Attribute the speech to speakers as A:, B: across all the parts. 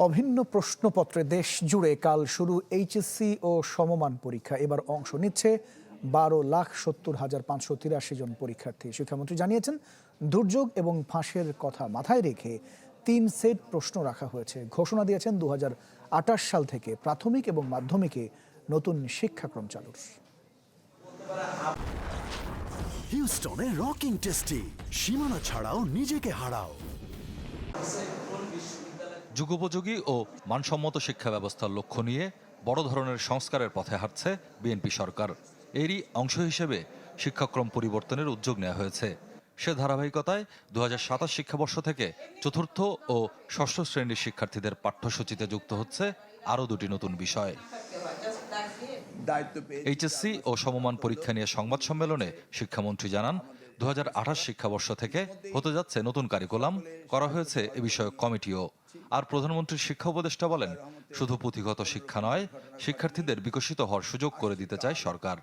A: অভিন্ন প্রশ্নপত্রে দেশ জুড়ে কাল শুরু এইচএসসি ও সমমান পরীক্ষা। এবার অংশ নিচ্ছে 12,70,583 জন পরীক্ষার্থী। শিক্ষামন্ত্রী জানিয়েছেন, দুর্যোগ এবং ফাঁসের কথা মাথায় রেখে 3 সেট প্রশ্ন রাখা হয়েছে। ঘোষণা দিয়েছেন 2028 সাল থেকে প্রাথমিক এবং মাধ্যমিকে নতুন শিক্ষাক্রম চালুর।
B: হিউস্টনে রকিং টেস্টি, সীমানা ছাড়াও নিজেকে হারাও।
C: যুগোপযোগী ও মানসম্মত শিক্ষা ব্যবস্থার লক্ষ্য নিয়ে বড় ধরনের সংস্কারের পথে হাঁটছে বিএনপি সরকার। এরই অংশ হিসেবে শিক্ষাক্রম পরিবর্তনের উদ্যোগ নেওয়া হয়েছে। সে ধারাবাহিকতায় 2027 শিক্ষাবর্ষ থেকে চতুর্থ ও ষষ্ঠ শ্রেণীর শিক্ষার্থীদের পাঠ্যসূচিতে যুক্ত হচ্ছে আরও 2টি নতুন বিষয়। এইচএসসি ও সমমান পরীক্ষা নিয়ে সংবাদ সম্মেলনে শিক্ষামন্ত্রী জানান, 2028 শিক্ষাবর্ষ থেকে হতে যাচ্ছে নতুন কারিকুলাম, করা হয়েছে এ বিষয়ক কমিটিও। আর প্রধানমন্ত্রীর শিক্ষা উপদেষ্টা বলেন, শুধু পুঁথিগত শিক্ষা নয়, শিক্ষার্থীদের বিকশিত হওয়ার সুযোগ করে দিতে চায় সরকার।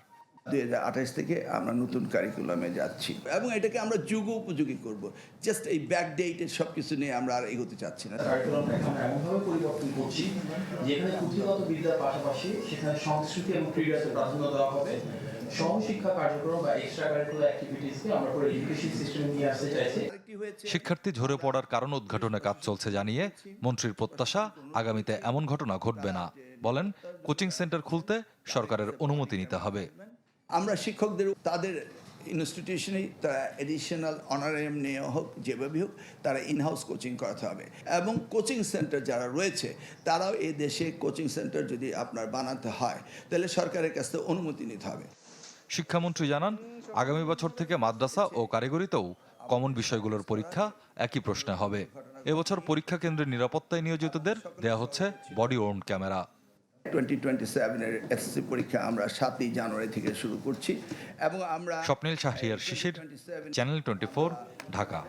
D: 2028 থেকে আমরা নতুন কারিকুলামে যাচ্ছি এবং এটাকে আমরা যুগ উপযোগী করব। জাস্ট এই ব্যাকডেটেড সবকিছু নিয়ে আমরা আর এগোতে চাচ্ছি না।
E: কারিকুলামটা আমরা এমনভাবে পরিবর্তন করছি যেখানে পুঁথিগত বিদ্যার পাশাপাশি সেখানে সংস্কৃতি এবং ক্রীড়াকে প্রাধান্য দেওয়া হবে। সহশিক্ষা কার্যক্রম বা এক্সট্রা কারিকুলার অ্যাক্টিভিটিসকে আমরা পুরো এডুকেশন সিস্টেমে নিয়ে আসতে চাইছি।
C: শিক্ষার্থী ঝরে পড়ার কারণ উদ্ঘাটনে কাজ চলছে জানিয়ে মন্ত্রীর প্রত্যাশা, আগামীতে এমন ঘটনা ঘটবে না। বলেন, কোচিং সেন্টার খুলতে সরকারের অনুমতি নিতে হবে।
D: আমরা শিক্ষকদের তাদের ইনস্টিটিউশনে তারা এডিশনাল অনারিয়াম নেওয়া হোক, যেভাবে হোক তারা ইনহাউস কোচিং করাতে হবে। এবং কোচিং সেন্টার যারা রয়েছে তারাও এই দেশে কোচিং সেন্টার যদি আপনার বানাতে হয় তাহলে সরকারের কাছ থেকে অনুমতি নিতে হবে।
C: শিক্ষামন্ত্রী জানান, আগামী বছর থেকে মাদ্রাসা ও কারিগরিতেও কমন বিষয়গুলোর পরীক্ষা একই প্রশ্নে হবে। এবছর পরীক্ষা কেন্দ্রের নিরাপত্তায় নিয়োজিতদের দেয়া হচ্ছে বডি ওর্ন ক্যামেরা।
D: 2027 এসএসসি পরীক্ষা আমরা 7ই জানুয়ারি থেকে শুরু করছি এবং আমরা
C: স্বপ্নিল শাহরিয়ার শিশির, চ্যানেল 24, ঢাকা।